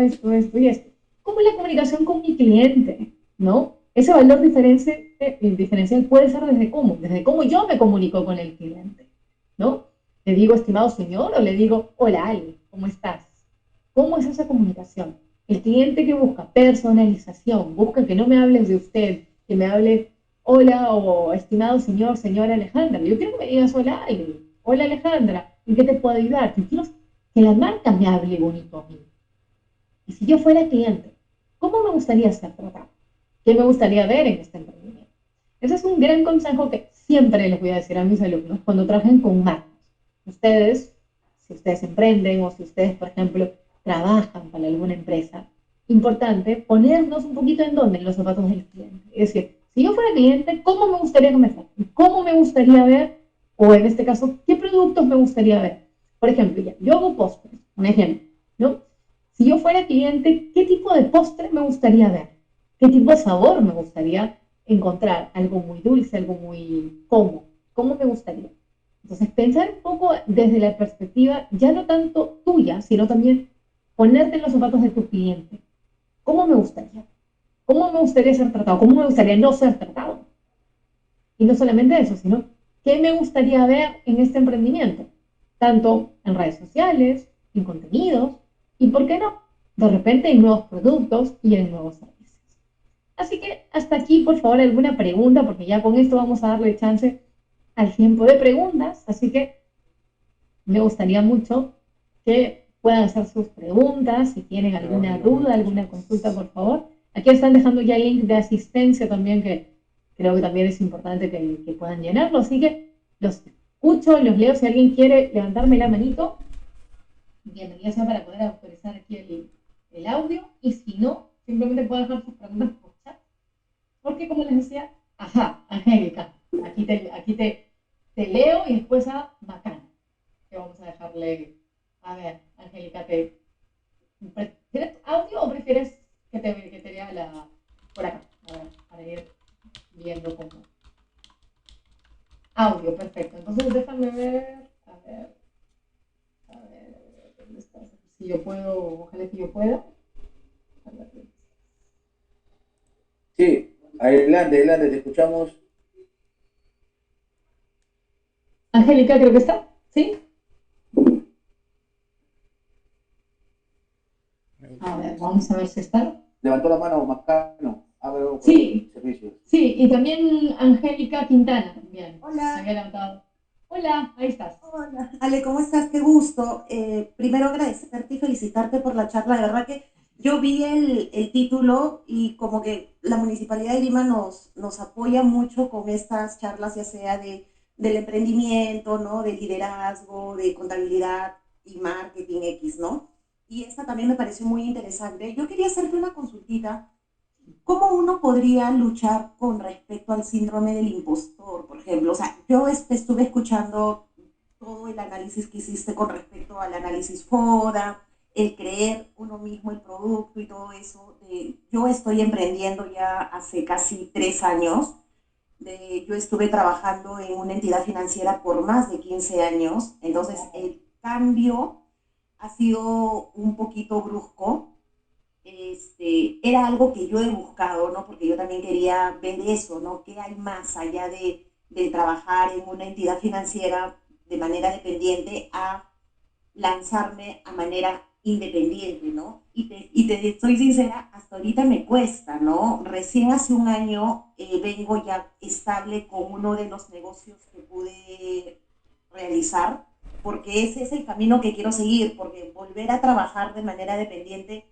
esto y esto. ¿Cómo es la comunicación con mi cliente? ¿No? Ese valor diferencial puede ser desde cómo yo me comunico con el cliente, ¿no? Le digo, estimado señor, o le digo, hola Ali, ¿cómo estás? ¿Cómo es esa comunicación? El cliente que busca personalización, busca que no me hables de usted, que me hable, hola o estimado señor, señora Alejandra. Yo quiero que me digas, hola Ali, hola Alejandra, ¿en qué te puedo ayudar? Yo quiero que la marca me hable bonito a mí. Y si yo fuera cliente, ¿cómo me gustaría ser tratado? ¿Qué me gustaría ver en este emprendimiento? Ese es un gran consejo que siempre les voy a decir a mis alumnos cuando trabajen con marcas. Ustedes, si ustedes emprenden o si ustedes, por ejemplo, trabajan para alguna empresa, importante ponernos un poquito en dónde, en los zapatos del cliente. Es decir, si yo fuera cliente, ¿cómo me gustaría comenzar? ¿Cómo me gustaría ver? O en este caso, ¿qué productos me gustaría ver? Por ejemplo, ya, yo hago postres, un ejemplo, ¿no? Si yo fuera cliente, ¿qué tipo de postre me gustaría ver? ¿Qué tipo de sabor me gustaría encontrar? Algo muy dulce, algo muy... ¿Cómo? ¿Cómo me gustaría? Entonces, pensar un poco desde la perspectiva ya no tanto tuya, sino también ponerte en los zapatos de tu cliente. ¿Cómo me gustaría? ¿Cómo me gustaría ser tratado? ¿Cómo me gustaría no ser tratado? Y no solamente eso, sino qué me gustaría ver en este emprendimiento, tanto en redes sociales, en contenidos, y por qué no, de repente en nuevos productos y en nuevos servicios. Así que hasta aquí, por favor, alguna pregunta, porque ya con esto vamos a darle chance al tiempo de preguntas, así que me gustaría mucho que puedan hacer sus preguntas, si tienen alguna duda, alguna consulta, por favor. Aquí están dejando ya el link de asistencia también, que creo que también es importante que puedan llenarlo, así que los escucho, los leo, si alguien quiere levantarme la manito, bienvenida sea para poder autorizar aquí el audio, y si no, simplemente pueden dejar sus preguntas por chat, porque como les decía, ajá, Angélica, te leo y después a Bacán, que vamos a dejarle, a ver, Angélica, ¿prefieres audio o prefieres que te lea por acá? A ver, para ir viendo cómo. Audio, perfecto. Entonces déjame ver, ¿dónde estás? Si yo puedo, ojalá que yo pueda. Sí, adelante, adelante, te escuchamos. Angélica, creo que está, ¿sí? A ver, vamos a ver si está. Levantó la mano Macano, abro Sí, servicios. sí, y también Angélica Quintana, también, se Hola, había levantado. Hola, ahí estás. hola. Ale, ¿cómo estás? Qué gusto. Primero agradecerte y felicitarte por la charla. De verdad que yo vi el título y como que la Municipalidad de Lima nos apoya mucho con estas charlas, ya sea del emprendimiento, ¿no? De liderazgo, de contabilidad y marketing X, ¿no? Y esta también me pareció muy interesante. Yo quería hacerte una consultita. ¿Cómo uno podría luchar con respecto al síndrome del impostor, por ejemplo? O sea, yo estuve escuchando todo el análisis que hiciste con respecto al análisis FODA, el creer uno mismo el producto y todo eso. Yo estoy emprendiendo ya hace casi 3 años. Yo estuve trabajando en una entidad financiera por más de 15 años, entonces el cambio ha sido un poquito brusco. Era algo que yo he buscado, ¿no? Porque yo también quería ver eso, ¿no? ¿Qué hay más allá de trabajar en una entidad financiera de manera dependiente a lanzarme a manera independiente, ¿no? Y te soy sincera, hasta ahorita me cuesta, ¿no? Recién hace un año vengo ya estable con uno de los negocios que pude realizar, porque ese es el camino que quiero seguir, porque volver a trabajar de manera dependiente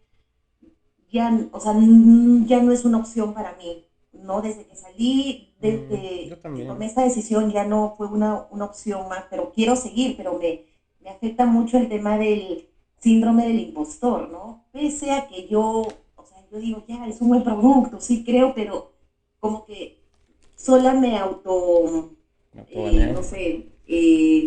ya, o sea, ya no es una opción para mí, ¿no? Desde que salí, Yo desde que también. tomé esta decisión ya no fue una opción más, pero quiero seguir, pero me afecta mucho el tema del síndrome del impostor, ¿no? Pese a que yo, o sea, yo digo, ya, es un buen producto, sí creo, pero como que sola me Autobaneo. no sé,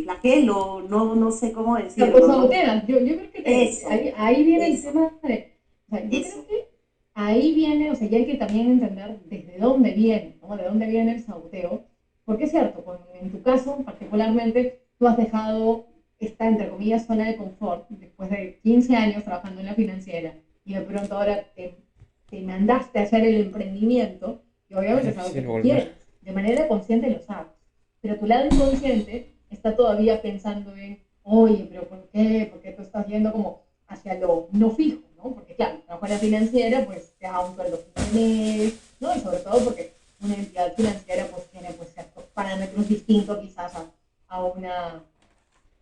flagelo, no sé cómo Te decirlo, ¿no? autosaboteas. Yo creo que Eso, ahí viene el eso, tema de, o sea, yo creo eso. que ahí viene, o sea, ya hay que también entender desde dónde viene, ¿no? De dónde viene el saboteo. Porque es cierto, en tu caso particularmente, tú has dejado esta, entre comillas, zona de confort después de 15 años trabajando en la financiera. y de pronto ahora te mandaste a hacer el emprendimiento, y obviamente es algo que Difícil tú volver. quieres, de manera consciente lo sabes, pero tu lado inconsciente está todavía pensando en, oye, pero ¿por qué? Porque tú estás yendo como hacia lo no fijo, ¿no? Porque claro, trabajar en la financiera pues te da un sueldo fin de mes, ¿no? Y sobre todo porque una entidad financiera pues tiene pues ciertos parámetros distintos quizás a una,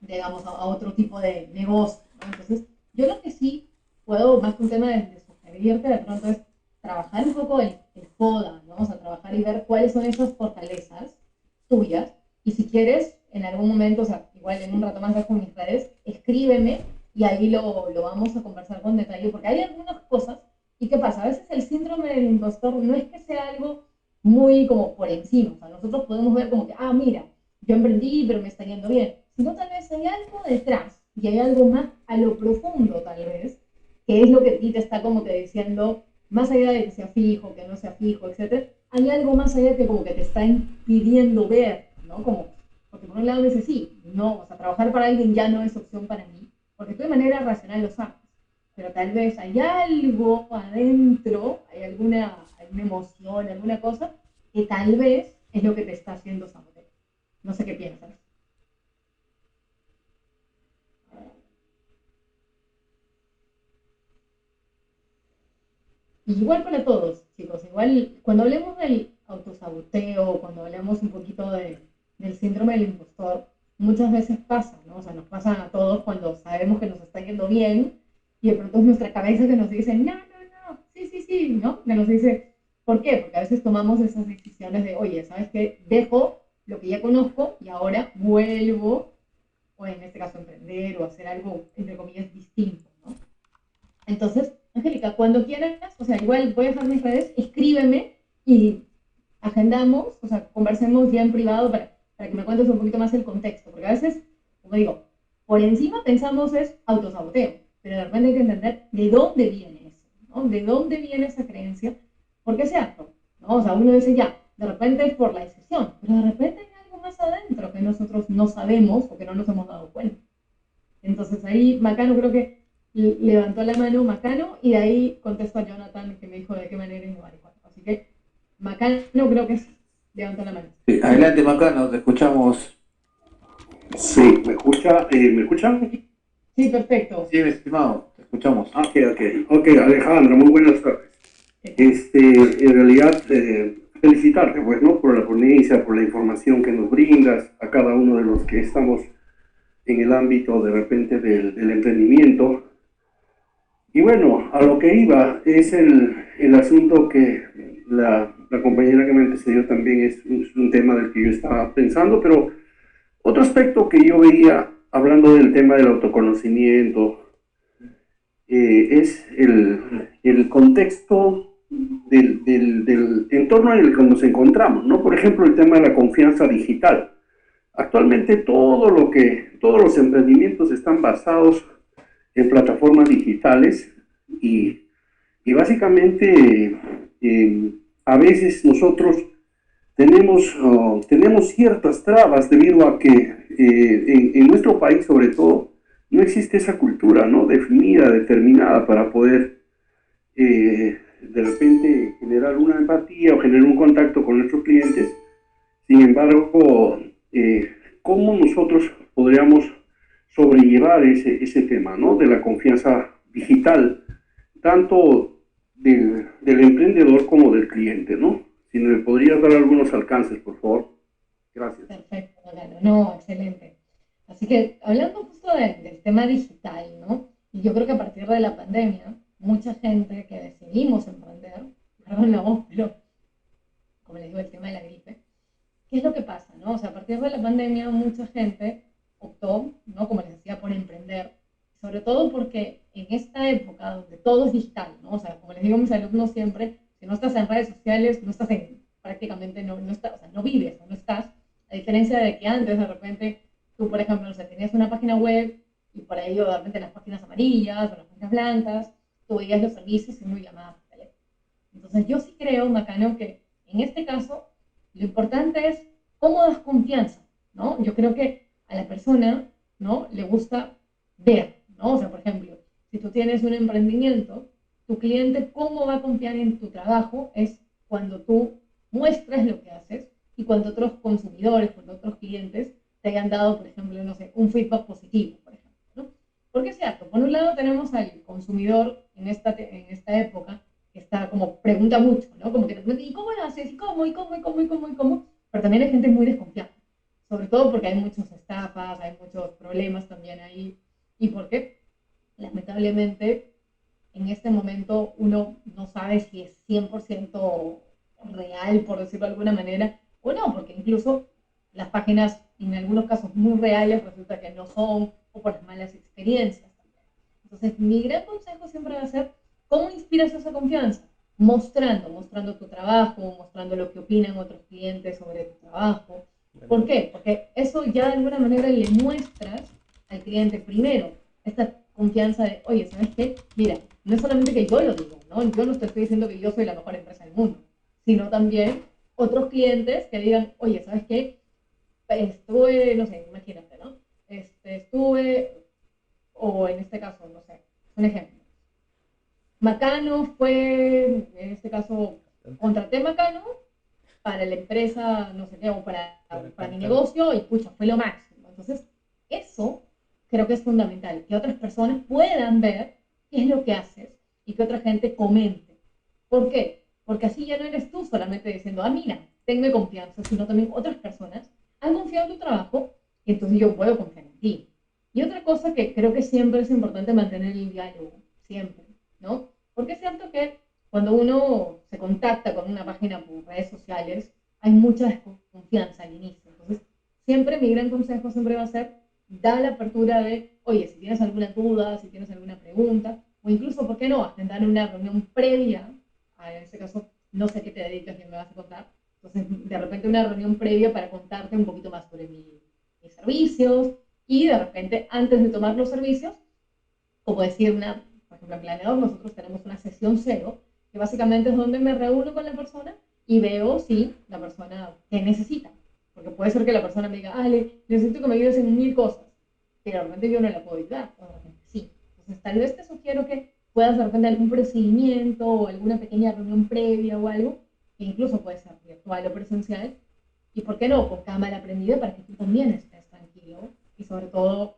digamos, a otro tipo de negocio, ¿no? Entonces, yo lo que sí puedo, más que un tema de sugerirte de pronto es trabajar un poco el FODA, ¿no? O sea, trabajar y ver cuáles son esas fortalezas tuyas. Y si quieres, en algún momento, o sea, igual en un rato más ves con mis redes, escríbeme y ahí lo vamos a conversar con detalle, porque hay algunas cosas, ¿y qué pasa? A veces el síndrome del impostor no es que sea algo muy como por encima, o sea, nosotros podemos ver como que, ah, mira, yo emprendí, pero me está yendo bien, sino tal vez hay algo detrás y hay algo más a lo profundo, tal vez, que es lo que a ti te está como que diciendo, más allá de que sea fijo, que no sea fijo, etcétera, hay algo más allá que como que te está impidiendo ver, ¿no? Como, porque por un lado dices, sí, no, o sea, trabajar para alguien ya no es opción para mí, porque tú de manera racional lo sabes, pero tal vez hay algo adentro, hay alguna emoción, alguna cosa, que tal vez es lo que te está haciendo sabotear. No sé qué piensas. Igual para todos, chicos. Igual cuando hablemos del autosaboteo, cuando hablemos un poquito del síndrome del impostor, muchas veces pasa, ¿no? O sea, nos pasa a todos cuando sabemos que nos está yendo bien y de pronto es nuestra cabeza que nos dice, no, no, no, sí, sí, sí, ¿no? Que nos dice, ¿por qué? Porque a veces tomamos esas decisiones de, oye, ¿sabes qué? Dejo lo que ya conozco y ahora vuelvo, o en este caso emprender o hacer algo, entre comillas, distinto, ¿no? Entonces, Angélica, cuando quieras, o sea, igual voy a dejar mis redes, escríbeme y agendamos, o sea, conversemos ya en privado para que me cuentes un poquito más el contexto, porque a veces, como digo, por encima pensamos es autosaboteo, pero de repente hay que entender de dónde viene eso, ¿no? De dónde viene esa creencia, porque es cierto, ¿no? O sea, uno dice ya, de repente es por la decisión, pero de repente hay algo más adentro que nosotros no sabemos o que no nos hemos dado cuenta. Entonces ahí Macano creo que levantó la mano Macano y de ahí contestó a Jonathan que me dijo de qué manera y cuánto. Así que Macano creo que sí, levantó la mano. Sí, adelante, Macano, te escuchamos. Sí, ¿me escucha? ¿Me escuchan? Sí, perfecto. Sí, mi estimado, te escuchamos. Ok, ok. Ok, Alejandro, muy buenas tardes. En realidad, felicitarte, pues, ¿no? Por la ponencia, por la información que nos brindas a cada uno de los que estamos en el ámbito, de repente, del emprendimiento. Y bueno, a lo que iba es el asunto que la compañera que me antecedió también es un tema del que yo estaba pensando, pero otro aspecto que yo veía, hablando del tema del autoconocimiento, es el contexto del entorno en el que nos encontramos, ¿no? Por ejemplo, el tema de la confianza digital. Actualmente todos los emprendimientos están basados en plataformas digitales y, y básicamente a veces nosotros tenemos ciertas trabas debido a que en nuestro país sobre todo no existe esa cultura, ¿no? Definida, determinada para poder de repente generar una empatía o generar un contacto con nuestros clientes. Sin embargo, ¿cómo nosotros podríamos sobrellevar ese tema, ¿no? De la confianza digital, tanto del emprendedor como del cliente, ¿no? Si me podrías dar algunos alcances, por favor. Gracias. Perfecto, Mariano. No, excelente. Así que hablando justo del tema digital, ¿no? Y yo creo que a partir de la pandemia, mucha gente que decidimos emprender, perdón la voz, pero como les digo, el tema de la gripe, ¿qué es lo que pasa, no? O sea, a partir de la pandemia, mucha gente optó, ¿no? Como les decía, por emprender, sobre todo porque en esta época donde todo es digital, ¿no? O sea, como les digo a mis alumnos siempre, si no estás en redes sociales, no estás en, prácticamente no estás, o sea, no vives, no estás, a diferencia de que antes de repente tú, por ejemplo, no sé, tenías una página web y por ello de repente las páginas amarillas o las páginas blancas, tú veías los servicios y no llamadas por teléfono. Entonces yo sí creo, Macano, que en este caso lo importante es cómo das confianza, ¿no? Yo creo que a la persona, ¿no? Le gusta ver, ¿no? O sea, por ejemplo, si tú tienes un emprendimiento, tu cliente cómo va a confiar en tu trabajo es cuando tú muestras lo que haces y cuando otros consumidores, cuando otros clientes te hayan dado, por ejemplo, no sé, un feedback positivo, por ejemplo, ¿no? Porque es cierto, por un lado tenemos al consumidor en esta época que está como pregunta mucho, ¿no? Como que te pregunta, ¿y cómo lo haces? ¿Y cómo? ¿Y cómo? ¿Y cómo? ¿Y cómo? ¿Y cómo? Pero también hay gente muy desconfiada, sobre todo porque hay muchas estafas, hay muchos problemas también ahí, y porque lamentablemente en este momento uno no sabe si es 100% real, por decirlo de alguna manera, o no, porque incluso las páginas, en algunos casos muy reales, resulta que no son, o por las malas experiencias también. Entonces, mi gran consejo siempre va a ser, ¿cómo inspiras esa confianza? Mostrando tu trabajo, mostrando lo que opinan otros clientes sobre tu trabajo. ¿Por qué? Porque eso ya de alguna manera le muestras al cliente primero esta confianza de, oye, ¿sabes qué? Mira, no es solamente que yo lo diga, ¿no? Yo no te estoy diciendo que yo soy la mejor empresa del mundo, sino también otros clientes que digan, oye, ¿sabes qué? Estuve, no sé, imagínate, ¿no? Estuve, o en este caso, no sé, un ejemplo. Macano fue, en este caso, contraté Macano para la empresa, no sé qué, o para mi negocio, y pucha, fue lo máximo. Entonces, eso creo que es fundamental, que otras personas puedan ver qué es lo que haces y que otra gente comente. ¿Por qué? Porque así ya no eres tú solamente diciendo, ah, mira, tenme confianza, sino también otras personas han confiado en tu trabajo y entonces yo puedo confiar en ti. Y otra cosa que creo que siempre es importante mantener el diálogo, siempre, ¿no? Porque es cierto que cuando uno se contacta con una página por redes sociales, hay mucha desconfianza al inicio. Entonces, siempre mi gran consejo siempre va a ser, da la apertura de, oye, si tienes alguna duda, si tienes alguna pregunta, o incluso, ¿por qué no?, agendar una reunión previa, en ese caso, no sé qué te dedicas y me vas a contar, entonces, de repente una reunión previa para contarte un poquito más sobre mis servicios, y de repente, antes de tomar los servicios, como decir por ejemplo, en Planeador nosotros tenemos una sesión cero, que básicamente es donde me reúno con la persona y veo si la persona qué necesita. Porque puede ser que la persona me diga, Ale, necesito que me ayudes en 1000 cosas, pero de repente yo no la puedo ayudar, o de repente sí. Entonces, tal vez te sugiero que puedas de repente algún procedimiento o alguna pequeña reunión previa o algo, que incluso puede ser virtual o presencial, y por qué no, con cámara prendida para que tú también estés tranquilo y sobre todo,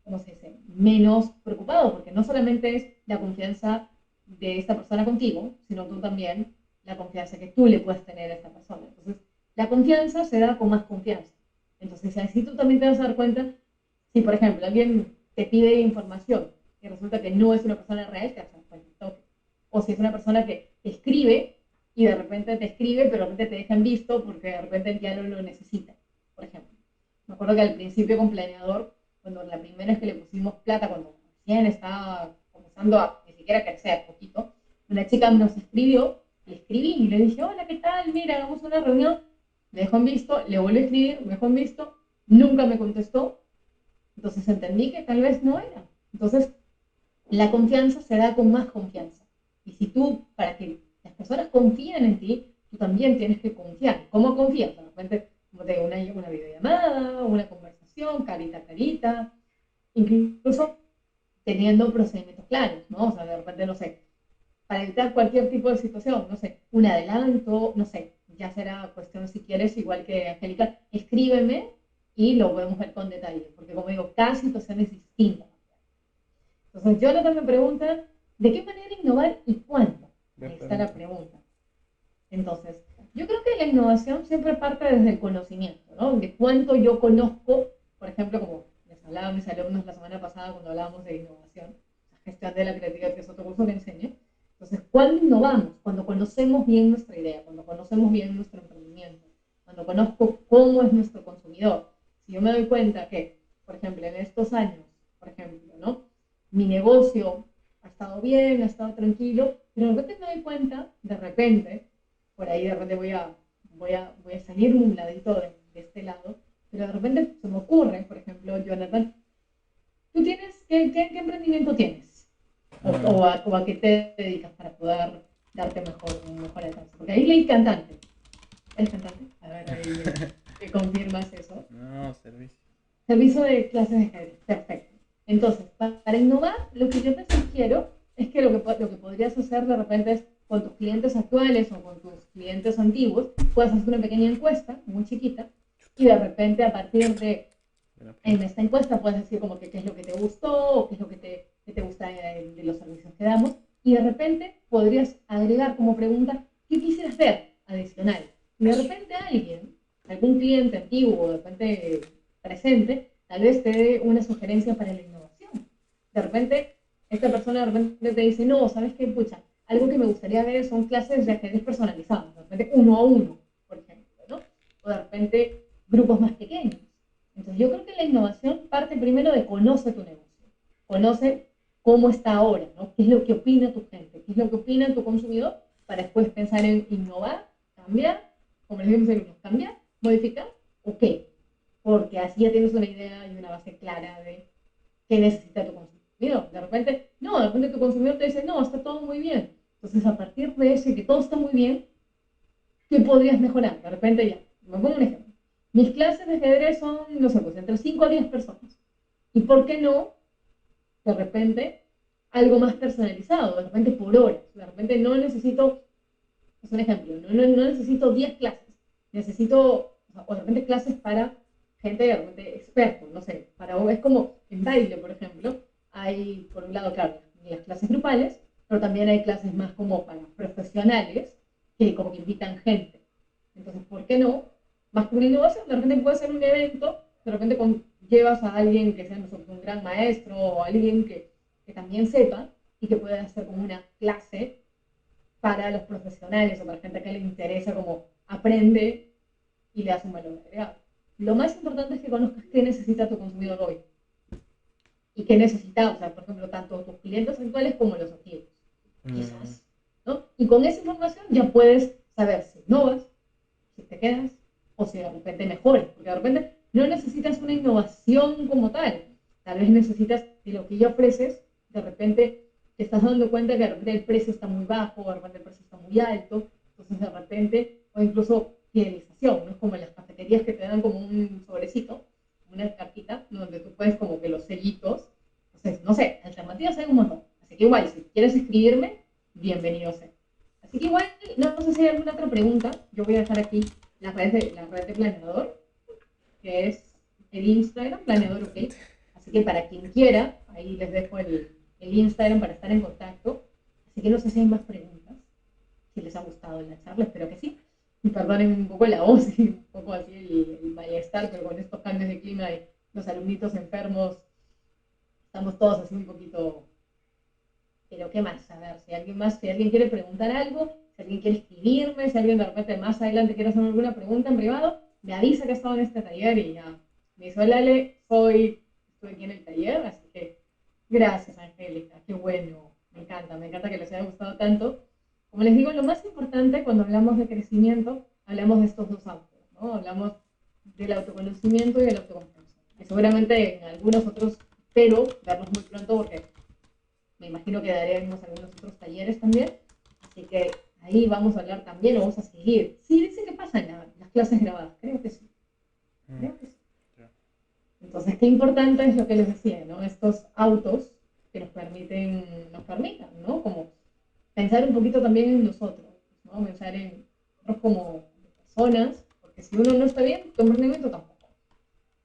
¿cómo se dice?, menos preocupado, porque no solamente es la confianza de esta persona contigo, sino tú también la confianza que tú le puedes tener a esta persona. Entonces, la confianza se da con más confianza. Entonces, así tú también te vas a dar cuenta, si por ejemplo alguien te pide información y resulta que no es una persona real, te vas a dar cuenta al toque. O si es una persona que te escribe y de repente te escribe, pero de repente te dejan visto porque de repente ya no lo necesita, por ejemplo. Me acuerdo que al principio con Planeador, cuando la primera vez que le pusimos plata, cuando recién estaba comenzando a ni siquiera crecer poquito, una chica nos escribió, le escribí y le dije, hola, ¿qué tal? Mira, hagamos una reunión, me dejó en visto, le volví a escribir, me dejó en visto, nunca me contestó, entonces entendí que tal vez no era. Entonces, la confianza se da con más confianza. Y si tú, para que las personas confíen en ti, tú también tienes que confiar. ¿Cómo confías? De repente, como te digo, una videollamada, una conversación, carita a carita, incluso teniendo procedimientos claros, ¿no? O sea, de repente, no sé, para evitar cualquier tipo de situación, no sé, un adelanto, no sé, ya será cuestión si quieres, igual que Angélica, escríbeme y lo podemos ver con detalle, porque como digo, cada situación es distinta. Entonces, Jonathan me pregunta, ¿de qué manera innovar y cuándo? Ahí está la pregunta. Entonces, yo creo que la innovación siempre parte desde el conocimiento, ¿no? De cuánto yo conozco, por ejemplo, como les hablaba a mis alumnos la semana pasada cuando hablábamos de innovación, la gestión de la creatividad, que es otro curso que enseño. Entonces, ¿cuándo innovamos? Cuando conocemos bien nuestra idea, cuando conocemos bien nuestro emprendimiento, cuando conozco cómo es nuestro consumidor. Si yo me doy cuenta que, por ejemplo, en estos años, por ejemplo, ¿no?, mi negocio ha estado bien, ha estado tranquilo, pero de repente me doy cuenta, de repente, por ahí de repente voy a salir un ladito de este lado, pero de repente se me ocurre, por ejemplo, Jonathan, ¿tú tienes, qué emprendimiento tienes? O a qué te dedicas para poder darte un mejor alcance? Porque ahí leí cantante. ¿Eres cantante? A ver, ahí me confirmas eso. No, servicio. Servicio de clases de ajedrez, perfecto. Entonces, para innovar, lo que yo te sugiero es que lo que podrías hacer de repente es con tus clientes actuales o con tus clientes antiguos, puedes hacer una pequeña encuesta, muy chiquita, y de repente a partir de en esta encuesta puedes decir como que qué es lo que te gustó o qué es lo que te gusta de los servicios que damos, y de repente podrías agregar como pregunta qué quisieras ver adicional. Y de repente alguien, algún cliente antiguo o de repente presente, tal vez te dé una sugerencia para la innovación. De repente, esta persona de repente te dice, no, ¿sabes qué? Pucha, algo que me gustaría ver son clases de ajedrez personalizadas, de repente uno a uno, por ejemplo, ¿no? O de repente grupos más pequeños. Entonces yo creo que la innovación parte primero de conoce tu negocio, conoce cómo está ahora, ¿no? ¿Qué es lo que opina tu gente? ¿Qué es lo que opina tu consumidor? Para después pensar en innovar, cambiar, como les decimos, cambiar, modificar, ¿o qué? Porque así ya tienes una idea y una base clara de qué necesita tu consumidor. De repente tu consumidor te dice, no, está todo muy bien. Entonces, a partir de ese que todo está muy bien, ¿qué podrías mejorar? De repente ya, me pongo un ejemplo. Mis clases de ajedrez son, no sé, pues entre 5 a 10 personas. ¿Y por qué no, de repente, algo más personalizado? De repente por horas. De repente no necesito, es un ejemplo, no necesito 10 clases. Necesito, o de repente clases para gente de repente experto, no sé, es como en baile, por ejemplo, hay, por un lado, claro, las clases grupales, pero también hay clases más como para profesionales, que como que invitan gente. Entonces, ¿por qué no? Más que una innovación, de repente puede ser un evento, de repente llevas a alguien que sea un gran maestro o alguien que también sepa y que pueda hacer como una clase para los profesionales o para gente que le interesa como aprende y le hace un valor agregado. Lo más importante es que conozcas qué necesita tu consumidor hoy y qué necesita, o sea, por ejemplo, tanto tus clientes actuales como los antiguos, quizás, ¿no? Y con esa información ya puedes saber si innovas, si te quedas o si de repente mejoras, porque de repente no necesitas una innovación como tal vez necesitas que lo que ya ofreces, de repente te estás dando cuenta que de repente el precio está muy bajo, de repente el precio está muy alto, entonces de repente, o incluso fidelización, ¿no? Es como en las cafeterías que te dan como un sobrecito, una cartita, donde tú puedes como que los sellitos, entonces, no sé, alternativas hay un montón, así que igual, si quieres escribirme, bienvenido sea. Así que igual, no sé si hay alguna otra pregunta, yo voy a dejar aquí la red de Planeador, que es el Instagram, Planeador OK, así que para quien quiera, ahí les dejo el Instagram para estar en contacto, así que no sé si hay más preguntas, si les ha gustado la charla, espero que sí. Y perdonen un poco la voz y un poco así el malestar, pero con estos cambios de clima y los alumnitos enfermos, estamos todos así un poquito. Pero ¿qué más? A ver, si alguien quiere preguntar algo, si alguien quiere escribirme, si alguien de repente más adelante quiere hacer alguna pregunta en privado, me avisa que ha estado en este taller y ya. Me dice, hola Ale, estoy aquí en el taller, así que gracias Angélica, qué bueno, me encanta que les haya gustado tanto. Como les digo, lo más importante cuando hablamos de crecimiento, hablamos de estos dos autos, ¿no? Hablamos del autoconocimiento y de la autoconfianza. Que seguramente en algunos otros, pero verlos muy pronto porque me imagino que daremos algunos otros talleres también. Así que ahí vamos a hablar también, o vamos a seguir. Sí, dice que pasa en las clases grabadas, creo que sí. Creo que sí. Entonces, qué importante es lo que les decía, ¿no? Estos autos que nos permitan, ¿no? Como pensar un poquito también en nosotros, ¿no? Pensar en nosotros como personas, porque si uno no está bien, tu emprendimiento tampoco.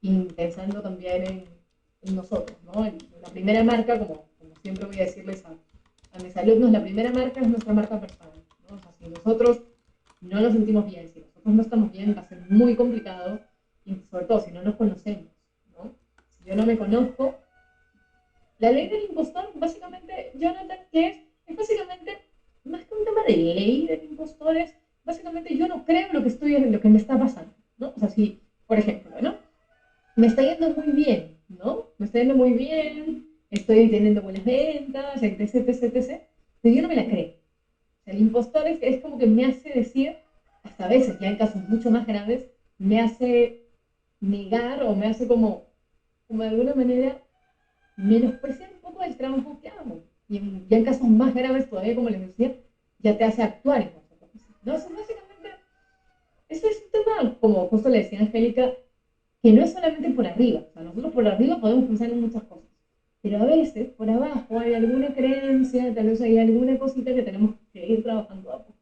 Y pensando también en nosotros, ¿no? En la primera marca, como siempre voy a decirles a mis alumnos, la primera marca es nuestra marca personal, ¿no? O sea, si nosotros no nos sentimos bien, si nosotros no estamos bien, va a ser muy complicado, y sobre todo si no nos conocemos, ¿no? Si yo no me conozco, la ley del impostor, básicamente, Jonathan, ¿qué es? Es básicamente, más que un tema de ley del impostor, es básicamente yo no creo lo que me está pasando, ¿no? O sea, si, por ejemplo, ¿no? Me está yendo muy bien, ¿no? Me está yendo muy bien, estoy teniendo buenas ventas, etc. Pero yo no me la creo. O sea, el impostor es como que me hace decir, hasta a veces, ya en casos mucho más graves, me hace negar o me hace como de alguna manera menospreciar un poco el trabajo que hago. Y ya en casos más graves todavía, como les decía, ya te hace actuar en consecuencia. ¿No? Eso básicamente, eso es un tema, como justo le decía Angélica, que no es solamente por arriba. O sea, nosotros por arriba podemos pensar en muchas cosas. Pero a veces, por abajo, hay alguna creencia, tal vez hay alguna cosita que tenemos que ir trabajando a poco.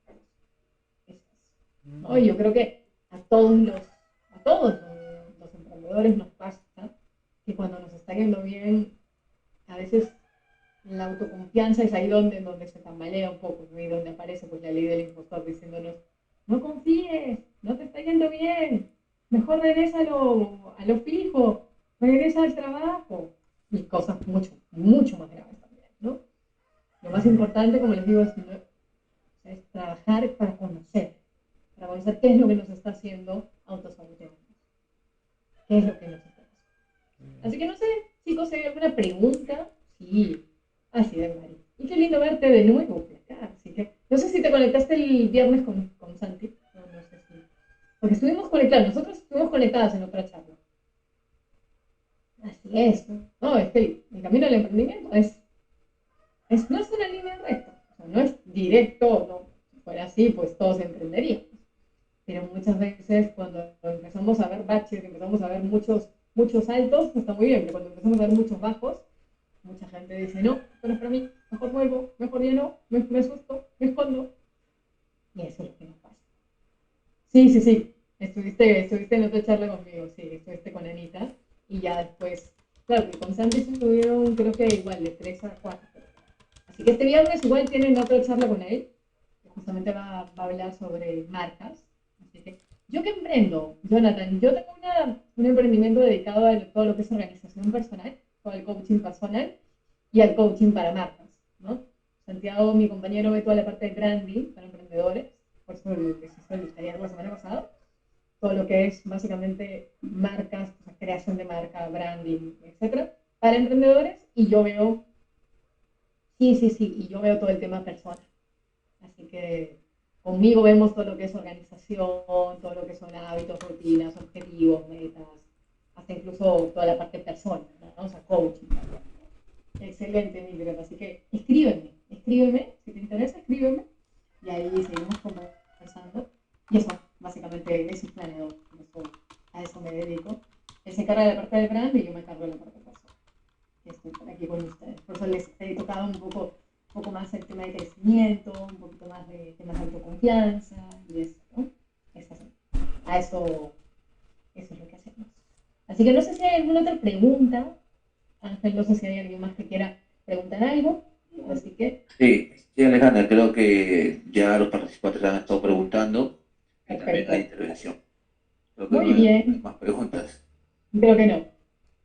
¿No? Y yo creo que a todos los emprendedores nos pasa que cuando nos está yendo bien, a veces la autoconfianza es ahí donde se tambalea un poco, ¿no? Y donde aparece pues la ley del impostor diciéndonos, no confíes, no te está yendo bien, mejor regresa a lo fijo, regresa al trabajo, y cosas mucho, mucho más graves también, ¿no? Lo más importante, como les digo, es trabajar para conocer qué es lo que nos está haciendo autosabotearnos, qué es lo que nos está haciendo. Así que no sé, chicos, si hay alguna pregunta. Sí, así de Mari. Y qué lindo verte de nuevo por acá. Así que, no sé si te conectaste el viernes con Santi. No sé si. Porque estuvimos conectados, nosotros estuvimos conectadas en otra charla. Así es. No, es que el camino del emprendimiento no es una línea recta. O sea, no es directo, no. Si fuera así, pues todos emprenderíamos. Pero muchas veces cuando empezamos a ver baches, empezamos a ver muchos altos, pues está muy bien, pero cuando empezamos a ver muchos bajos, mucha gente dice, no, esto no es para mí, mejor vuelvo, mejor ya no, me asusto, me escondo. Y eso es lo que nos pasa. Sí, estuviste en otra charla conmigo, sí, estuviste con Anita, y ya después, claro, que con Santi se estuvieron, creo que igual, de 3 a 4. Así que este viernes igual tienen otra charla con él, que justamente va a hablar sobre marcas. Así que, ¿yo qué emprendo, Jonathan? Yo tengo un emprendimiento dedicado a todo lo que es organización personal, todo el coaching personal y al coaching para marcas, ¿no? Santiago, mi compañero, ve toda la parte de branding para emprendedores, por eso les hice el taller la semana pasada, todo lo que es básicamente marcas, o sea, creación de marca, branding, etcétera, para emprendedores, y yo veo, sí, y yo veo todo el tema personal. Así que conmigo vemos todo lo que es organización, todo lo que son hábitos, rutinas, objetivos, metas, hasta incluso toda la parte personal, ¿no? O sea, coaching. Excelente, Mildred. Así que escríbeme, si te interesa, escríbeme, y ahí seguimos conversando. Y eso, básicamente, es un planeador, a eso me dedico. Él se encarga de la parte de brand y yo me encargo de la parte personal. Estoy por aquí con ustedes. Por eso les he tocado un poco más el tema de crecimiento, un poquito más de temas de autoconfianza y eso, ¿no? Es así. Eso es lo que hacemos. Así que no sé si hay alguna otra pregunta. Ángel, no sé si hay alguien más que quiera preguntar algo. Así que. Sí, Alejandra, creo que ya los participantes han estado preguntando y también hay intervención. Creo que no Muy hay bien. más preguntas. Creo que no.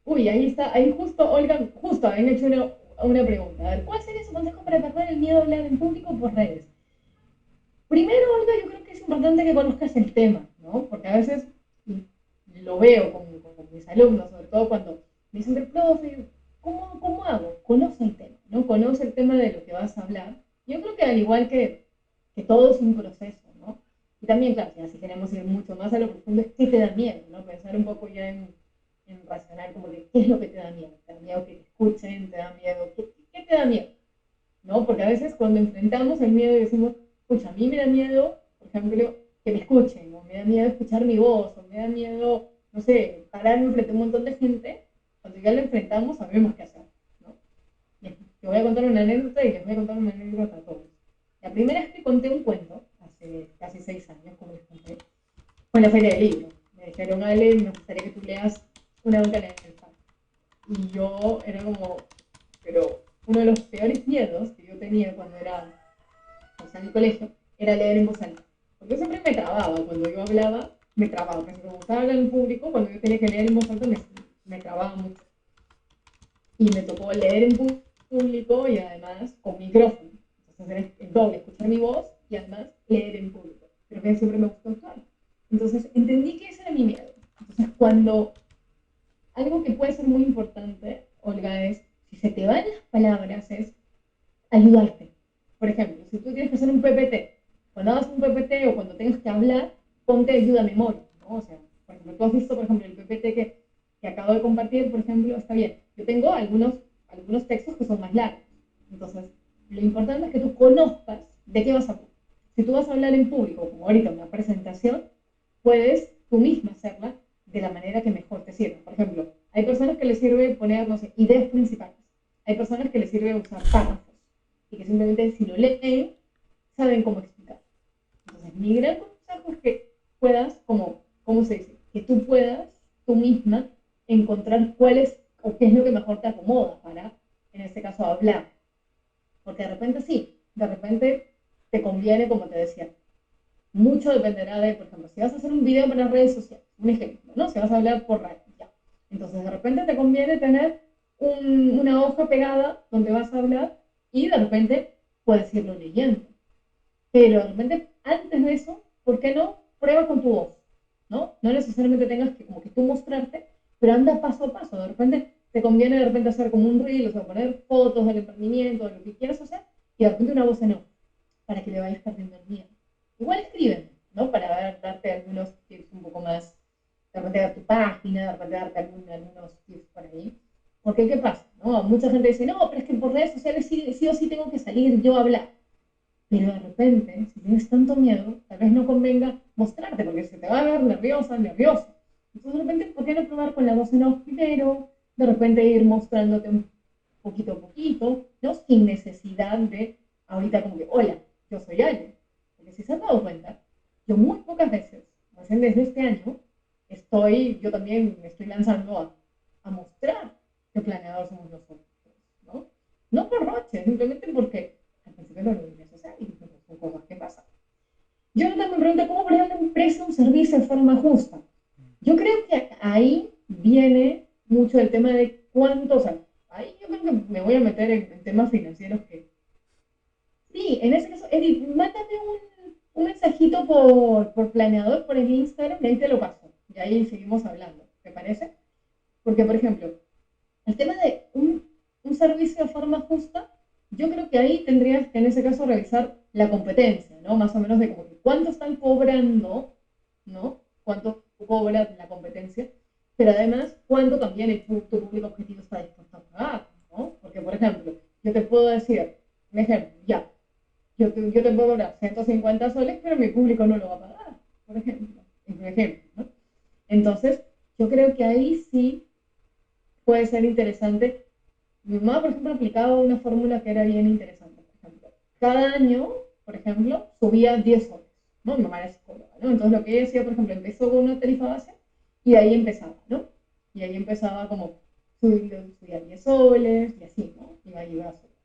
Uy, ahí está, ahí justo, Olga, justo habían hecho una pregunta. A ver, ¿cuál sería su consejo para perder el miedo a hablar en público por redes? Primero, Olga, yo creo que es importante que conozcas el tema, ¿no? Porque a veces lo veo con mis alumnos, sobre todo cuando me dicen, pero profe, ¿cómo hago? Conoce el tema, ¿no? Conoce el tema de lo que vas a hablar. Yo creo que al igual que todo es un proceso, ¿no? Y también, claro, si queremos ir mucho más a lo profundo, es qué te da miedo, ¿no? Pensar un poco ya en racional, como de qué es lo que te da miedo. ¿Te da miedo que te escuchen? ¿Te da miedo? ¿Qué te da miedo? ¿No? Porque a veces cuando enfrentamos el miedo y decimos, escucha, a mí me da miedo, por ejemplo, que me escuchen, o me da miedo escuchar mi voz, o me da miedo, no sé, pararme frente a un montón de gente, cuando ya lo enfrentamos sabemos qué hacer, ¿no? Te voy a contar una anécdota y les voy a contar una anécdota a todos. La primera vez que conté un cuento, hace casi 6 años, como les conté, fue en la feria del libro. Me dijeron, Ale, me gustaría que tú leas Una nunca en el parque. Y yo era como, pero uno de los peores miedos que yo tenía cuando era, o sea, en el colegio, era leer en voz alta. Porque yo siempre me trababa, cuando yo hablaba, me trababa. Porque me gustaba hablar en público, cuando yo tenía que leer en voz alta, me trababa mucho. Y me tocó leer en público y además con micrófono. Entonces era el doble, escuchar mi voz y además leer en público. Pero que siempre me gustó actuar. Entonces entendí que ese era mi miedo. Entonces cuando algo que puede ser muy importante, Olga, es si se te van las palabras, es ayudarte. Por ejemplo, si tú tienes que hacer un PPT, cuando hagas un PPT o cuando tengas que hablar, ponte ayuda a memoria, ¿no? O sea, por ejemplo, tú has visto, por ejemplo, el PPT que acabo de compartir, por ejemplo, está bien. Yo tengo algunos textos que son más largos. Entonces, lo importante es que tú conozcas de qué vas a hablar. Si tú vas a hablar en público, como ahorita una presentación, puedes tú misma hacerla de la manera que mejor te sirva. Por ejemplo, hay personas que les sirve poner, no sé, ideas principales. hay personas que les sirve usar párrafos y que simplemente si lo leen, saben cómo explicar. Entonces, mi gran consejo es que puedas, ¿cómo se dice? Que tú puedas, tú misma, encontrar cuál es o qué es lo que mejor te acomoda para, en este caso, hablar. Porque de repente sí, de repente te conviene, como te decía, mucho dependerá de, por ejemplo, si vas a hacer un video para redes sociales, un ejemplo, ¿no? Si vas a hablar por radio, ya. Entonces, de repente te conviene tener una hoja pegada donde vas a hablar y de repente puedes irlo leyendo. Pero de repente, antes de eso, ¿por qué no? Prueba con tu voz, ¿no? No necesariamente tengas que como que tú mostrarte, pero anda paso a paso. De repente te conviene de repente hacer como un reel, o sea, poner fotos del emprendimiento, de lo que quieras hacer, y de repente una voz en off, para que le vayas perdiendo el miedo. Igual escriben, ¿no? Para darte algunos tips un poco más, de repente dar tu página, de repente darte algunos tips por ahí. Porque, ¿qué pasa? ¿No? Mucha gente dice, no, pero es que por redes sociales sí o sí tengo que salir yo a hablar. Pero de repente, si tienes tanto miedo, tal vez no convenga mostrarte, porque se te va a ver nerviosa, nervioso. Entonces, de repente, ¿por qué no probar con la voz en off primero? De repente ir mostrándote un poquito a poquito, ¿no? Sin necesidad de, ahorita como que, hola, yo soy Ale. Porque si se han dado cuenta, yo muy pocas veces, recién desde este año, yo también me estoy lanzando a mostrar qué planeador somos nosotros, ¿no? No por roche, simplemente porque al principio no lo es necesario, son cosas que pasan. Jonathan me pregunta, ¿cómo poner un precio un servicio de forma justa? Yo creo que ahí viene mucho el tema de cuánto, o sea, ahí yo creo que me voy a meter en temas financieros que... Sí, en ese caso, Edith, mándame un mensajito por planeador, por el Instagram, y ahí te lo paso. Y ahí seguimos hablando, ¿te parece? Porque, por ejemplo, el tema de un servicio de forma justa, yo creo que ahí tendrías que en ese caso revisar la competencia, ¿no? Más o menos de como que cuánto están cobrando, ¿no? Cuánto cobra la competencia, pero además cuánto también tu público objetivo está dispuesto a pagar, ¿no? Porque, por ejemplo, yo te puedo decir, un ejemplo, ya, yo te puedo cobrar 150 soles, pero mi público no lo va a pagar, por ejemplo, es un ejemplo, ¿no? Entonces, yo creo que ahí sí puede ser interesante. Mi mamá, por ejemplo, aplicaba una fórmula que era bien interesante. Por ejemplo, cada año, por ejemplo, subía 10 soles, ¿no? Mi mamá era psicóloga, ¿no? Entonces, lo que ella decía, por ejemplo, empezó con una tarifa base y ahí empezaba, ¿no? Y ahí empezaba como subía 10 soles y así, ¿no? Iba a llegar a soles,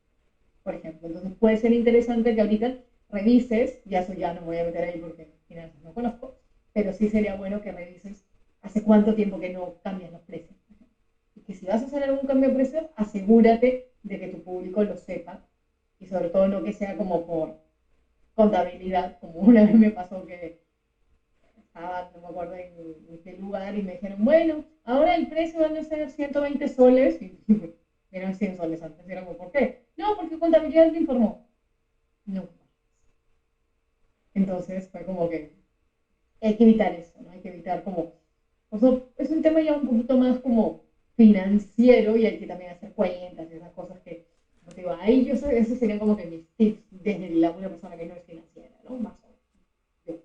por ejemplo. Entonces, puede ser interesante que ahorita revises, ya eso ya no me voy a meter ahí porque finanzas no conozco, pero sí sería bueno que revises hace cuánto tiempo que no cambian los precios. Que si vas a hacer algún cambio de precio, asegúrate de que tu público lo sepa y sobre todo no que sea como por contabilidad, como una vez me pasó que estaba, no me acuerdo en qué lugar y me dijeron, bueno, ahora el precio van a ser 120 soles y eran 100 soles antes, y era como, ¿por qué? No, porque contabilidad me informó. No. Entonces fue como que hay que evitar eso, ¿no? Hay que evitar como, o sea, es un tema ya un poquito más como financiero y hay que también hacer cuentas y esas cosas que, como te digo, ahí esos serían como que mis tips desde una persona que no es financiera, ¿no? Más o menos, yo,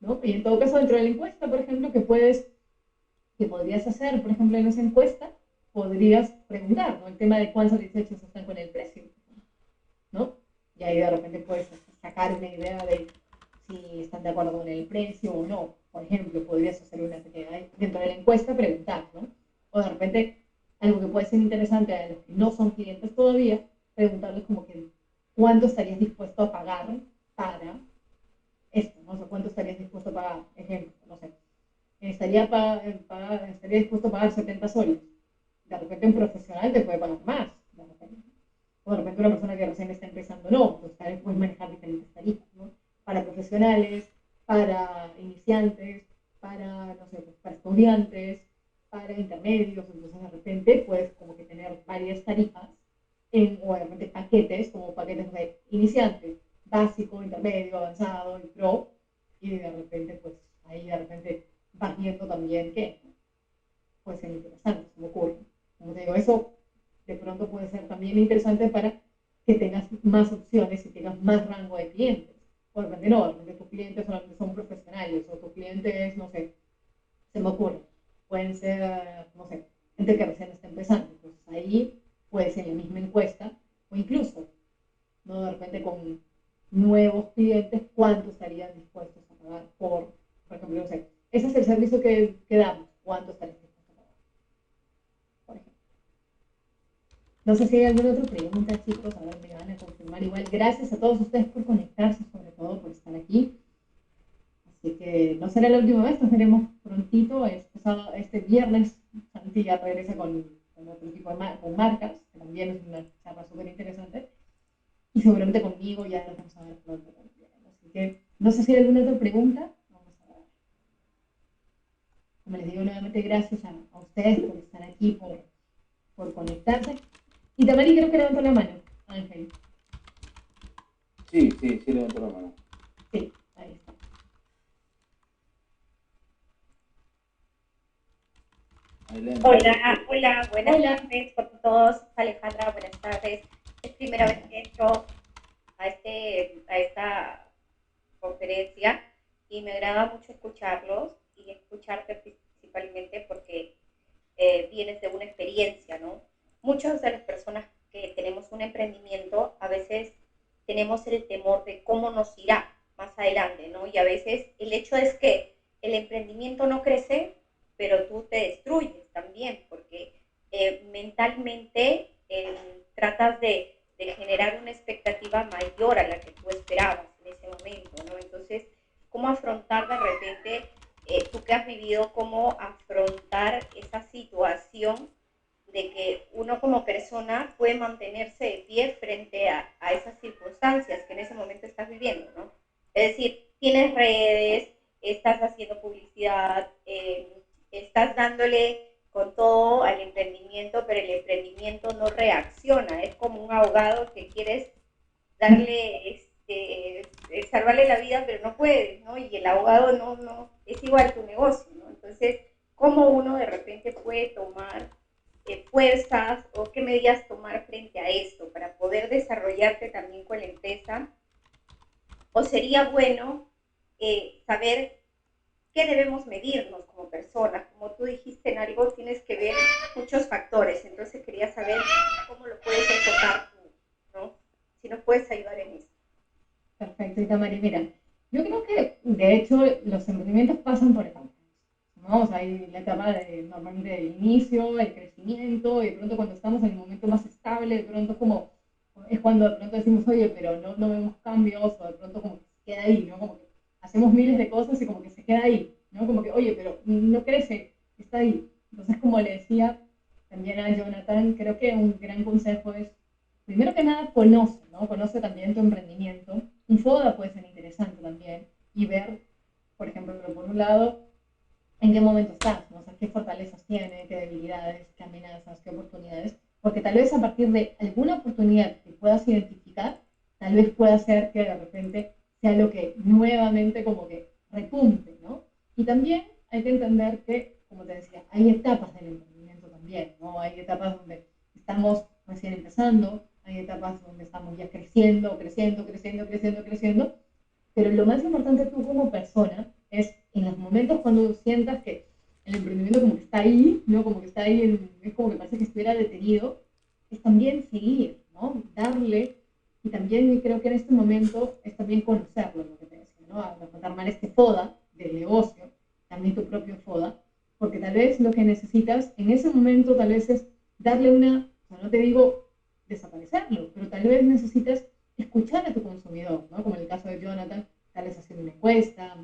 ¿no? Y en todo caso, dentro de la encuesta, por ejemplo, que podrías hacer, por ejemplo, en esa encuesta, podrías preguntar, ¿no? El tema de cuán satisfechos están con el precio, ¿no? Y ahí de repente puedes sacar una idea de si están de acuerdo con el precio o no. Por ejemplo, podrías hacer una dentro de la encuesta preguntar, ¿no? O de repente, algo que puede ser interesante a los que no son clientes todavía, preguntarles como que cuánto estarías dispuesto a pagar para esto, ¿no? O sea, cuánto estarías dispuesto a pagar. Ejemplo, no sé, estaría dispuesto a pagar 70 soles. De repente un profesional te puede pagar más, de repente. O de repente una persona que recién está empezando, no, pues tal vez puedes manejar diferentes tarifas, ¿no? Para profesionales, para iniciantes, para, no sé, pues, para estudiantes, para intermedios, entonces de repente puedes como que tener varias tarifas o de repente paquetes, como paquetes de iniciante, básico, intermedio, avanzado y pro, y de repente pues ahí de repente vas viendo también que puede ser interesante, se me ocurre. Como te digo, eso de pronto puede ser también interesante para que tengas más opciones y tengas más rango de clientes. O de repente no, de repente tus clientes solamente son profesionales o tus clientes, no sé, se me ocurre, pueden ser, no sé, gente que recién está empezando. Entonces ahí puede ser la misma encuesta, o incluso, ¿no? De repente con nuevos clientes, ¿cuánto estarían dispuestos a pagar por ejemplo, no sé, ese es el servicio que damos, ¿cuánto estarían dispuestos a pagar? Por ejemplo. No sé si hay alguna otra pregunta, chicos, a ver, me van a confirmar. Igual, gracias a todos ustedes por conectarse, sobre todo por estar aquí. Así que no será la última vez, nos veremos prontito. Este viernes, Santi ya regresa con otro equipo con marcas, que también es una charla súper interesante. Y seguramente conmigo ya nos vamos a ver pronto también. Así que no sé si hay alguna otra pregunta. Vamos a ver. Como les digo nuevamente, gracias a ustedes por estar aquí, por conectarse. Y Tamari creo que levantó la mano, Ángel. Sí, levantó la mano. Sí, ahí está. Hola, buenas Hola. tardes con todos. Alejandra, buenas tardes. Es primera vez que entro a esta conferencia y me agrada mucho escucharlos y escucharte principalmente porque vienes de una experiencia, ¿no? Muchas de las personas que tenemos un emprendimiento a veces tenemos el temor de cómo nos irá más adelante, ¿no? Y a veces el hecho es que el emprendimiento no crece, pero tú te destruyes también, porque mentalmente tratas de generar una expectativa mayor a la que tú esperabas en ese momento, ¿no? Entonces, ¿cómo afrontar de repente, tú que has vivido, cómo afrontar esa situación de que uno como persona puede mantenerse de pie frente a esas circunstancias que en ese momento estás viviendo, ¿no? Es decir, tienes redes, estás haciendo publicidad, estás dándole con todo al emprendimiento, pero el emprendimiento no reacciona, es como un ahogado que quieres darle, salvarle la vida, pero no puedes, ¿no? Y el ahogado no, es igual tu negocio, ¿no? Entonces, ¿cómo uno de repente puede tomar fuerzas o qué medidas tomar frente a esto para poder desarrollarte también con la empresa? ¿O sería bueno saber qué debemos medirnos como personas? Como tú dijiste en algo, tienes que ver muchos factores, entonces quería saber cómo lo puedes enfocar tú, ¿no? Si nos puedes ayudar en eso. Perfecto, Itamari. Mira, yo creo que de hecho los emprendimientos pasan por etapas, ¿no? O sea, hay la etapa normalmente del inicio, el crecimiento, y de pronto cuando estamos en el momento más estable, de pronto es cuando de pronto decimos, oye, pero no vemos cambios, o de pronto como que se queda ahí, ¿no? Como que hacemos miles de cosas y como que se queda ahí, ¿no? Como que, oye, pero no crece, está ahí. Entonces, como le decía también a Jonathan, creo que un gran consejo es, primero que nada, conoce, ¿no? Conoce también tu emprendimiento. Un FODA puede ser interesante también y ver, por ejemplo, por un lado, en qué momento estás, ¿no? O sea, qué fortalezas tiene, qué debilidades, qué amenazas, qué oportunidades, porque tal vez a partir de alguna oportunidad que puedas identificar, tal vez pueda ser que de repente sea lo que nuevamente como que repunte, ¿no? Y también hay que entender que, como te decía, hay etapas del emprendimiento también, ¿no? Hay etapas donde estamos recién empezando, hay etapas donde estamos ya creciendo, pero lo más importante tú como persona es en los momentos cuando sientas que el emprendimiento como que está ahí, ¿no? Como que está ahí, es como que parece que estuviera detenido, es también seguir, ¿no? Darle, y también creo que en este momento es también conocerlo, lo que te decía, ¿no? A armar este FODA del negocio, también tu propio FODA, porque tal vez lo que necesitas en ese momento tal vez es darle o sea, no te digo desaparecerlo, pero tal vez necesitas escuchar a tu consumidor, ¿no? Como en el caso de Jonathan, tal vez haciendo una encuesta,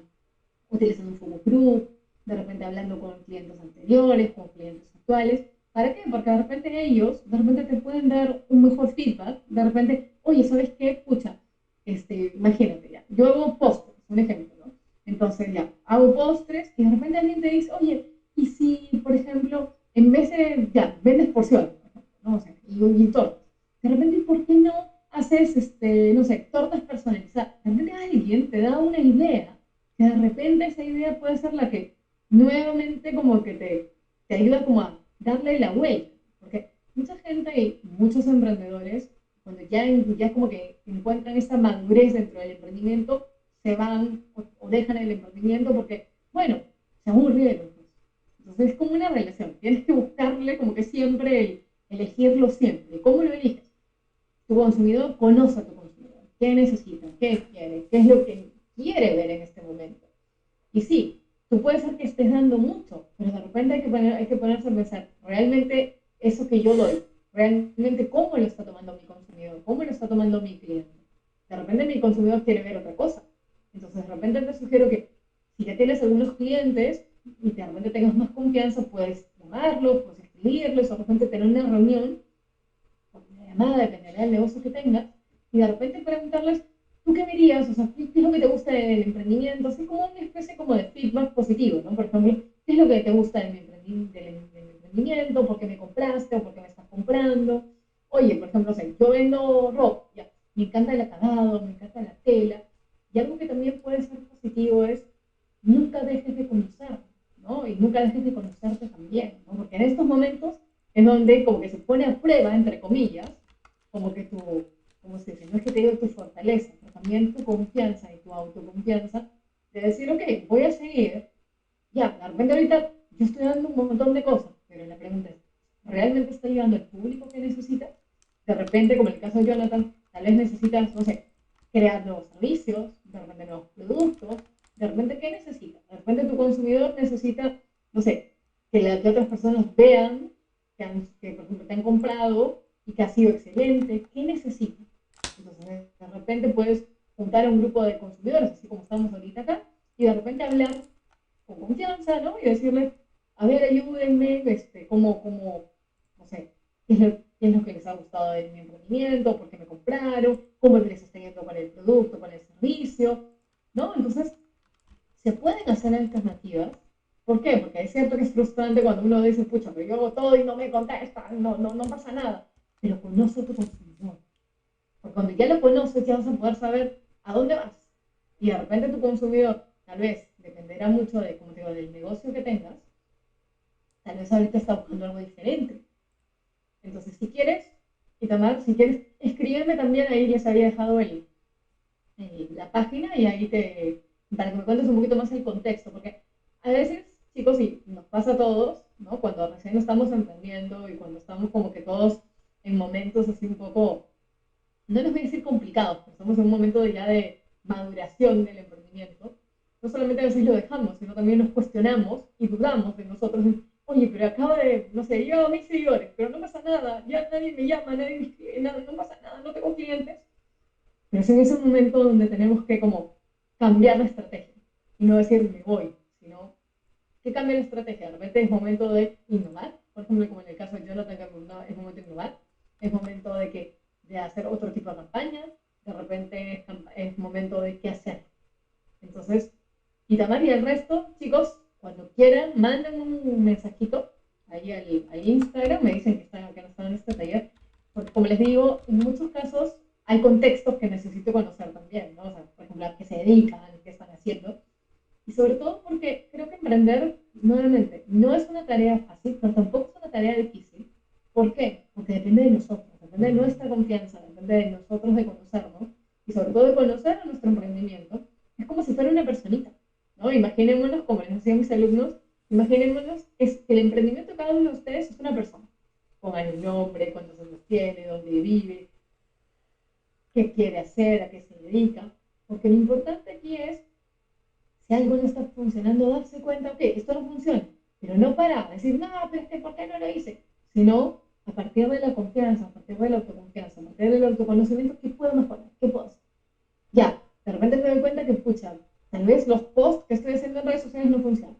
utilizando un focus group, de repente hablando con clientes anteriores, con clientes actuales. ¿Para qué? Porque de repente ellos, de repente te pueden dar un mejor feedback, de repente, oye, ¿sabes qué? Escucha, imagínate ya, yo hago postres, un ejemplo, ¿no? Entonces ya, hago postres y de repente alguien te dice, oye, ¿y si, por ejemplo, en vez de, ya, vendes porciones, por ejemplo, ¿no? O sea, y tortas, de repente, ¿por qué no haces, no sé, tortas personalizadas? De repente alguien te da una idea que de repente esa idea puede ser la que nuevamente como que te ayuda como a darle la vuelta. Porque mucha gente y muchos emprendedores, cuando ya como que encuentran esa madurez dentro del emprendimiento, se van o dejan el emprendimiento porque, bueno, se aburrieron. Pues. Entonces es como una relación. Tienes que buscarle como que siempre elegirlo siempre. ¿Cómo lo eliges? Tu consumidor conoce a tu consumidor. ¿Qué necesita? ¿Qué quiere? ¿Qué es lo que quiere ver en este momento? Y sí, tú puedes ser que estés dando mucho, pero de repente hay que ponerse a pensar, realmente eso que yo doy, realmente cómo lo está tomando mi consumidor, cómo lo está tomando mi cliente. De repente mi consumidor quiere ver otra cosa. Entonces de repente te sugiero que si ya tienes algunos clientes y de repente tengas más confianza, puedes llamarlos, puedes escribirles, o de repente tener una reunión, o una llamada, dependerá del negocio que tengas, y de repente preguntarles, ¿tú qué verías? O sea, ¿qué es lo que te gusta del emprendimiento? Así como una especie como de feedback positivo, ¿no? Por ejemplo, ¿qué es lo que te gusta de del emprendimiento? ¿Por qué me compraste o por qué me estás comprando? Oye, por ejemplo, o sea, yo vendo ropa, ya, me encanta el acabado, me encanta la tela, y algo que también puede ser positivo es nunca dejes de conocer, ¿no? Y nunca dejes de conocerte también, ¿no? Porque en estos momentos es donde como que se pone a prueba, entre comillas, como que tu, como se dice, no es que te digo tu fortaleza, pero también tu confianza y tu autoconfianza de decir, ok, voy a seguir, ya, de repente ahorita yo estoy dando un montón de cosas, pero la pregunta es, ¿realmente está llegando al público que necesita? De repente, como en el caso de Jonathan, tal vez necesitas, no sé, crear nuevos servicios, de repente nuevos productos, de repente, ¿qué necesita? De repente tu consumidor necesita, no sé, que otras personas vean que, por ejemplo, te han comprado y que ha sido excelente. ¿Qué necesita? Entonces, de repente puedes juntar a un grupo de consumidores, así como estamos ahorita acá, y de repente hablar con confianza, ¿no? Y decirles, a ver, ayúdenme, no sé, qué es lo que les ha gustado de mi emprendimiento, por qué me compraron, cómo les está yendo con el producto, con el servicio, ¿no? Entonces, se pueden hacer alternativas. ¿Por qué? Porque es cierto que es frustrante cuando uno dice, pucha, pero yo hago todo y no me contestan, no pasa nada. Pero conoce a tu consumidor. Porque cuando ya lo conoces, ya vas a poder saber a dónde vas. Y de repente tu consumidor, tal vez, dependerá mucho de, como te digo, del negocio que tengas, tal vez ahorita está buscando algo diferente. Entonces, si quieres, y también, si quieres, escríbeme también, ahí les había dejado la página y ahí para que me cuentes un poquito más el contexto, porque a veces, chicos, y nos pasa a todos, ¿no? Cuando recién estamos emprendiendo y cuando estamos como que todos en momentos así un poco, no les voy a decir complicados, pero estamos en un momento ya de maduración del emprendimiento, no solamente a veces lo dejamos, sino también nos cuestionamos y dudamos de nosotros. Oye, pero acaba de, no sé, yo a mis seguidores, pero no pasa nada, ya nadie me llama, nadie me escribe, nada, no pasa nada, no tengo clientes. Pero es en ese momento donde tenemos que como cambiar la estrategia y no decir me voy, sino que cambie la estrategia. De repente es momento de innovar, por ejemplo, como en el caso de Jonathan, que es momento de innovar, es momento de hacer otro tipo de campaña, de repente es momento de qué hacer. Entonces, y Tamar y el resto, chicos, cuando quieran, manden un mensajito ahí al Instagram, me dicen que no están en este taller, porque como les digo, en muchos casos hay contextos que necesito conocer también, ¿no? O sea, por ejemplo, a qué se dedican, qué están haciendo, y sobre todo porque creo que emprender, nuevamente, no es una tarea fácil, pero tampoco es una tarea difícil. ¿Por qué? Porque depende de nosotros, depende de nuestra confianza, depende de nosotros de conocernos, y sobre todo de conocer a nuestro emprendimiento. Es como si fuera una personita, ¿no? Imaginémonos, como les decía a mis alumnos, imaginémonos es que el emprendimiento de cada uno de ustedes es una persona. Pongan el nombre, cuántos años tiene, dónde vive, qué quiere hacer, a qué se dedica. Porque lo importante aquí es, si algo no está funcionando, darse cuenta, ok, esto no funciona. Pero no para decir, no, pero es que ¿por qué no lo hice? Sino a partir de la confianza, a partir de la autoconfianza, a partir del autoconocimiento, ¿qué puedo mejorar? ¿Qué puedo hacer? Ya, de repente me doy cuenta que, pucha, tal vez los posts que estoy haciendo en redes sociales no funcionan.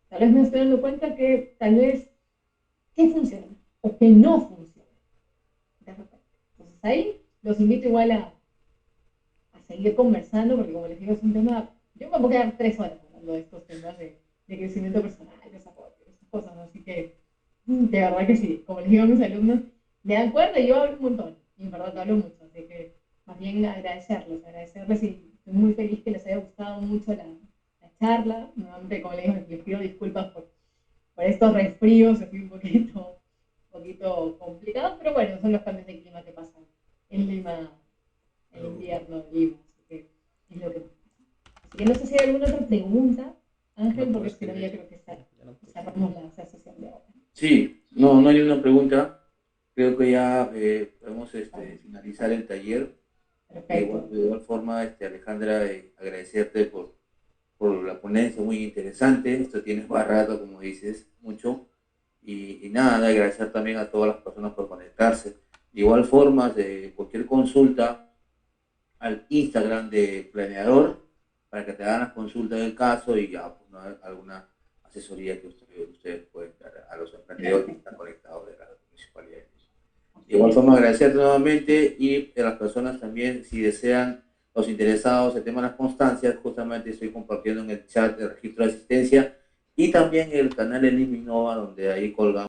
Tal vez me estoy dando cuenta que tal vez qué funciona o que no funciona. De repente. Entonces ahí los invito igual a seguir conversando, porque como les digo, es un tema, yo me puedo quedar 3 horas hablando de estos temas de crecimiento personal, desarrollo, esas cosas, ¿no? Así que, de verdad que sí, como les digo a mis alumnos, me dan cuenta y yo hablo un montón, y en verdad hablo mucho, así que más bien agradecerles y estoy muy feliz que les haya gustado mucho la charla. Nuevamente, como les digo, les pido disculpas por estos resfríos, así un poquito complicados, pero bueno, son los cambios de clima que pasan en Lima, el invierno de Lima, así que es lo que pasa. Así que no sé si hay alguna otra pregunta, Ángel, porque si no ya creo que cerramos la sesión de ahora. Sí, no hay una pregunta. creo que ya podemos finalizar el taller. Perfecto. De igual forma, Alejandra, agradecerte por la ponencia muy interesante. Esto tiene más rato, como dices, mucho. Y nada, agradecer también a todas las personas por conectarse. De igual forma, de cualquier consulta al Instagram de Planeador para que te hagan las consultas del caso y ya, pues, ¿no? Alguna asesoría que ustedes pueden dar a los emprendedores que están conectados de la municipalidad. De igual forma, agradecerte nuevamente y a las personas también, si desean, los interesados, el tema de las constancias, justamente estoy compartiendo en el chat el registro de asistencia y también el canal de Innova, donde ahí colgamos